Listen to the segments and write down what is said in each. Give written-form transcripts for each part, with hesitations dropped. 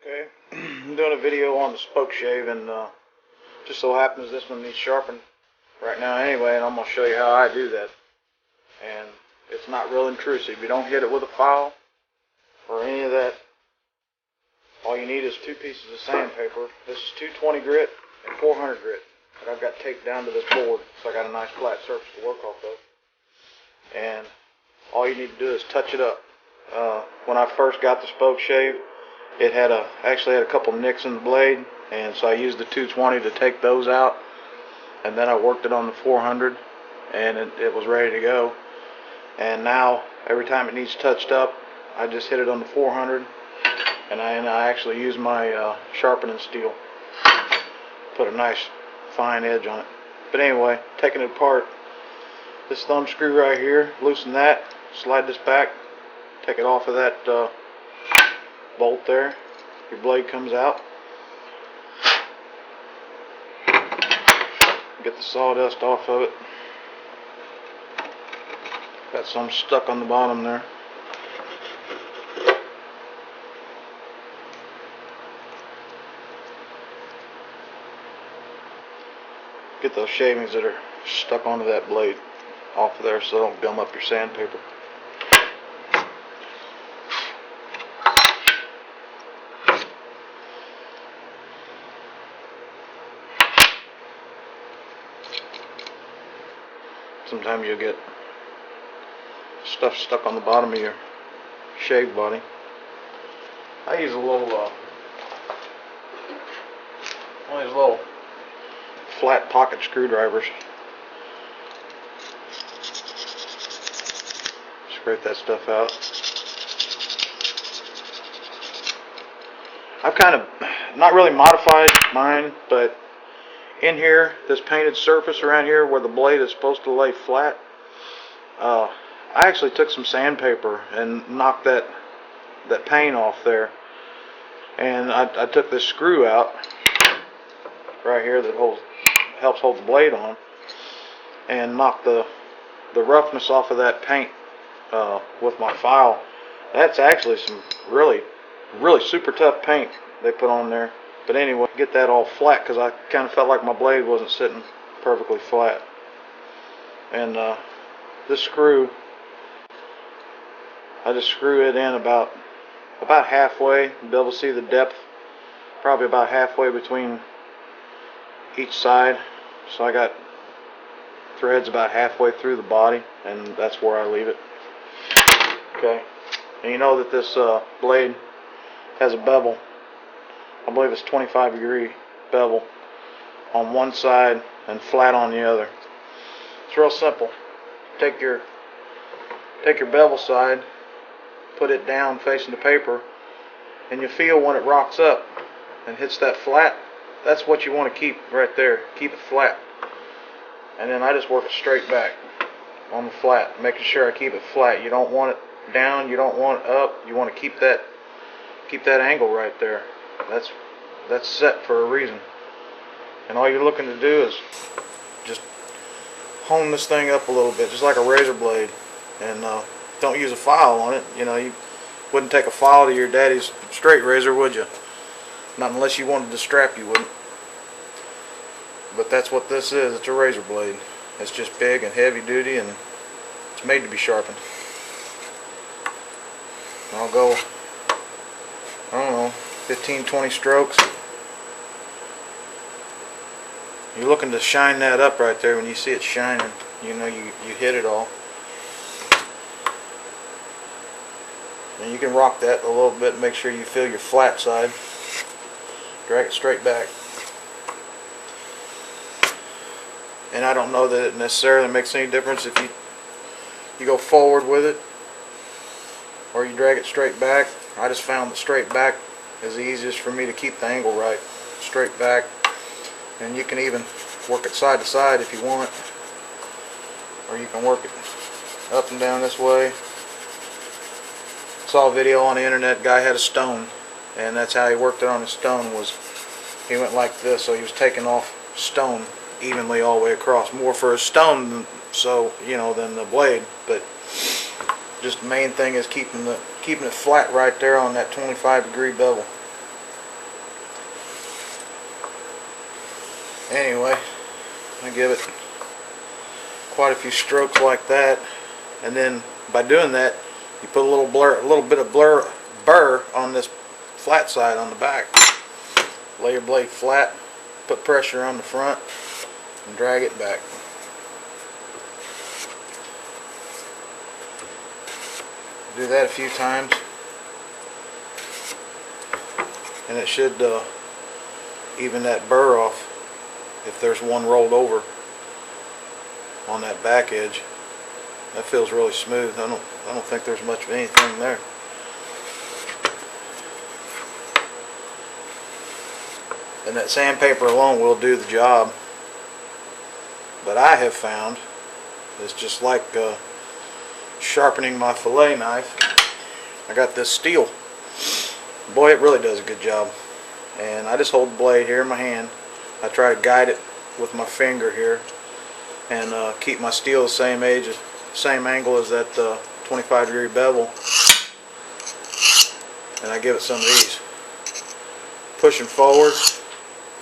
Okay, I'm doing a video on the spoke shave, and just so happens this one needs sharpened right now anyway, and I'm going to show you how I do that. And it's not real intrusive. You don't hit it with a file or any of that. All you need is 2 pieces of sandpaper. This is 220 grit and 400 grit that I've got taped down to this board, so I got a nice flat surface to work off of. And all you need to do is touch it up. When I first got the spoke shave, it had actually had a couple nicks in the blade, and so I used the 220 to take those out, and then I worked it on the 400, and it was ready to go. And now every time it needs touched up, I just hit it on the 400, and I actually use my sharpening steel, put a nice fine edge on it. But anyway, taking it apart, this thumb screw right here, loosen that, slide this back, take it off of that bolt there, your blade comes out. Get the sawdust off of it. Got some stuck on the bottom there. Get those shavings that are stuck onto that blade off of there so they don't gum up your sandpaper. Sometimes you'll get stuff stuck on the bottom of your shave body. I use a little one of these little flat pocket screwdrivers. Scrape that stuff out. I've kind of not really modified mine, but in here, this painted surface around here where the blade is supposed to lay flat, I actually took some sandpaper and knocked that paint off there, and I took this screw out right here that helps hold the blade on, and knocked the roughness off of that paint with my file. That's actually some really super tough paint they put on there. But anyway, get that all flat, because I kind of felt like my blade wasn't sitting perfectly flat. And this screw, I just screw it in about halfway. You'll be able to see the depth, probably about halfway between each side. So I got threads about halfway through the body, and that's where I leave it. Okay, and you know that this blade has a bevel. I believe it's 25-degree bevel on one side and flat on the other. It's real simple. Take your bevel side, put it down facing the paper, and you feel when it rocks up and hits that flat. That's what you want to keep right there. Keep it flat. And then I just work it straight back on the flat, making sure I keep it flat. You don't want it down, you don't want it up. You want to keep that angle right there. That's set for a reason. And all you're looking to do is just hone this thing up a little bit, just like a razor blade. And don't use a file on it. You know, you wouldn't take a file to your daddy's straight razor, would you? Not unless you wanted to strap, you wouldn't. But that's what this is. It's a razor blade. It's just big and heavy duty, and it's made to be sharpened. I'll go, I don't know, 15-20 strokes. You're looking to shine that up right there. When you see it shining, you know you hit it all. And you can rock that a little bit, make sure you feel your flat side. Drag it straight back. And I don't know that it necessarily makes any difference if you go forward with it or you drag it straight back. I just found that straight back is the easiest for me to keep the angle right. Straight back. And you can even work it side to side if you want, or you can work it up and down this way. Saw a video on the internet. Guy had a stone, and that's how he worked it on his stone. Was he went like this, so he was taking off stone evenly all the way across. More for a stone than, than the blade, but just the main thing is keeping it flat right there on that 25-degree bevel. Anyway, I give it quite a few strokes like that, and then by doing that, you put a little bit of burr on this flat side on the back. Lay your blade flat, put pressure on the front, and drag it back. Do that a few times, and it should even that burr off if there's one rolled over on that back edge. That feels really smooth. I don't think there's much of anything there. And that sandpaper alone will do the job. But I have found it's just like sharpening my fillet knife. I got this steel. Boy, it really does a good job. And I just hold the blade here in my hand. I try to guide it with my finger here and keep my steel the same angle as that 25-degree bevel. And I give it some of these. Pushing forward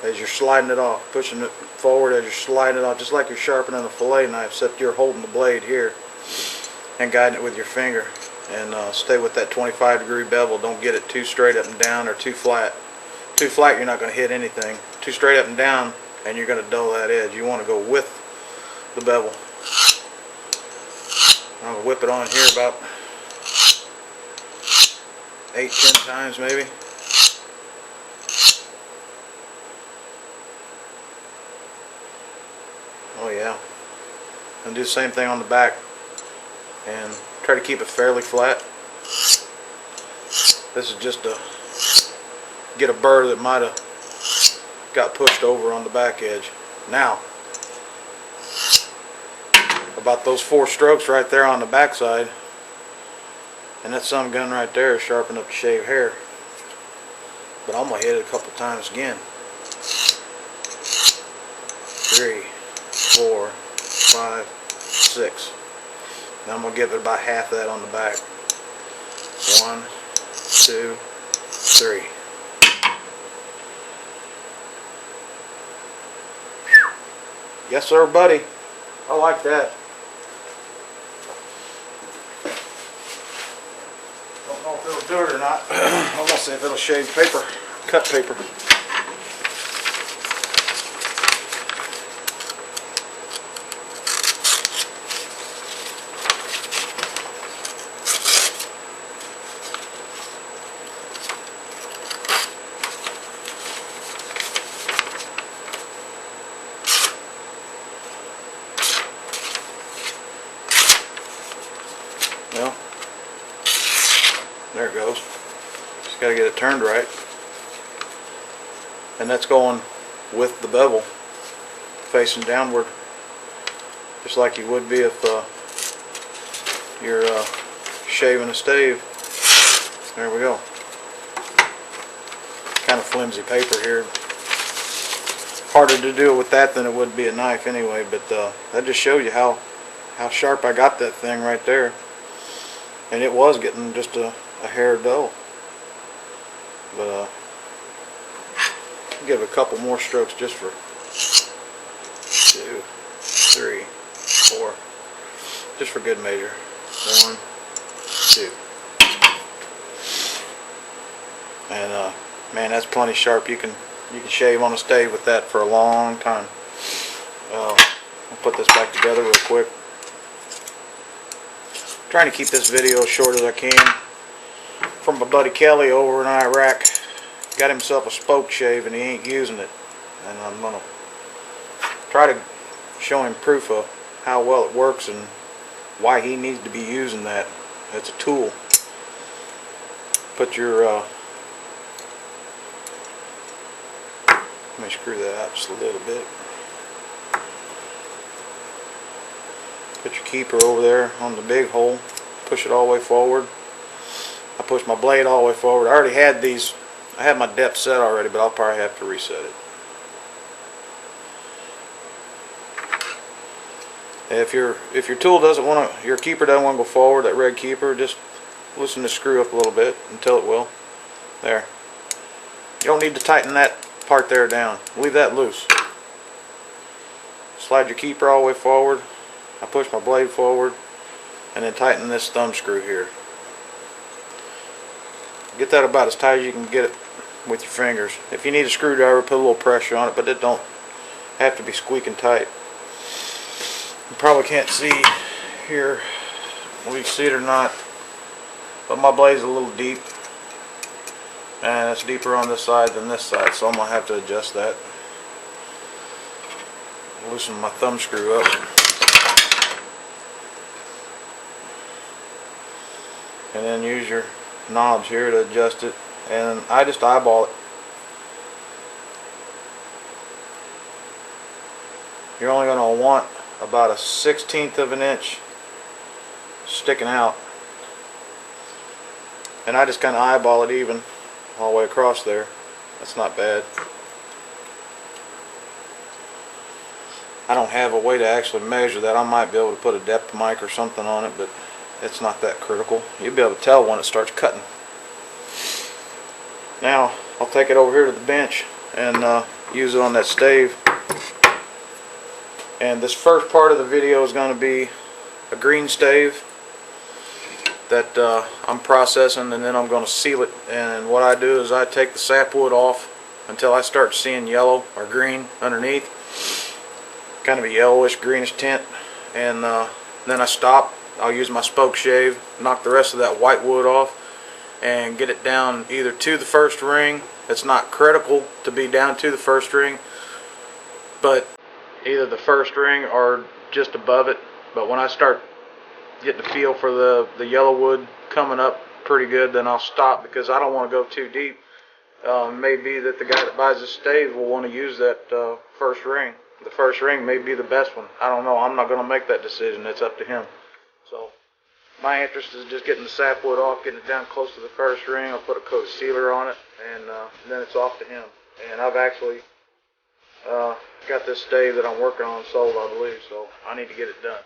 as you're sliding it off. Pushing it forward as you're sliding it off, just like you're sharpening a fillet knife, except you're holding the blade here and guiding it with your finger. And stay with that 25-degree bevel. Don't get it too straight up and down or too flat. Too flat, you're not going to hit anything. Too straight up and down, and you're going to dull that edge. You want to go with the bevel. I'm going to whip it on here about 8-10 times maybe. Oh yeah. And do the same thing on the back. And try to keep it fairly flat. This is just to get a burr that might have got pushed over on the back edge. Now, about those 4 strokes right there on the back side, and that sun gun right there is sharp enough to shave hair. But I'm going to hit it a couple times again. 3, 4, 5, 6. Now I'm going to give it about half that on the back. 1, 2, 3. Yes sir, buddy. I like that. Don't know if it'll do it or not. I'm going to see if it'll shave paper, cut paper. Well, there it goes. Just got to get it turned right. And that's going with the bevel facing downward, just like you would be if you're shaving a stave. There we go. Kind of flimsy paper here. Harder to do it with that than it would be a knife anyway, but that just shows you how sharp I got that thing right there. And it was getting just a hair dull. But I'll give it a couple more strokes just for 2, 3, 4. Just for good measure. 1, 2. And man, that's plenty sharp. You can shave on a stave with that for a long time. I'll put this back together real quick. Trying to keep this video as short as I can. From my buddy Kelly over in Iraq. Got himself a spoke shave and he ain't using it. And I'm going to try to show him proof of how well it works and why he needs to be using that. It's a tool. Put your let me screw that out just a little bit. Put your keeper over there on the big hole. Push it all the way forward. I push my blade all the way forward. I already had these. I had my depth set already, but I'll probably have to reset it. If your tool doesn't want to, your keeper doesn't want to go forward, that red keeper, just loosen the screw up a little bit until it will. There. You don't need to tighten that part there down. Leave that loose. slide your keeper all the way forward. I push my blade forward and then tighten this thumb screw here. Get that about as tight as you can get it with your fingers. If you need a screwdriver, put a little pressure on it, but it don't have to be squeaking tight. You probably can't see here whether you see it or not, but my blade's a little deep, and it's deeper on this side than this side, so I'm going to have to adjust that. Loosen my thumb screw up. And then use your knobs here to adjust it, and I just eyeball it. You're only going to want about a 1/16 of an inch sticking out, and I just kind of eyeball it even all the way across there. That's not bad. I don't have a way to actually measure that. I might be able to put a depth mic or something on it, but it's not that critical. You'll be able to tell when it starts cutting. Now I'll take it over here to the bench and use it on that stave. And this first part of the video is going to be a green stave that I'm processing, and then I'm going to seal it. And what I do is I take the sapwood off until I start seeing yellow or green underneath, kind of a yellowish greenish tint, and then I stop. I'll use my spoke shave, knock the rest of that white wood off, and get it down either to the first ring. It's not critical to be down to the first ring, but either the first ring or just above it. But when I start getting a feel for the yellow wood coming up pretty good, then I'll stop, because I don't want to go too deep. Maybe that the guy that buys this stave will want to use that first ring. The first ring may be the best one. I don't know. I'm not going to make that decision. It's up to him. So my interest is just getting the sapwood off, getting it down close to the first ring. I'll put a coat of sealer on it, and then it's off to him. And I've actually got this stave that I'm working on sold, I believe, so I need to get it done.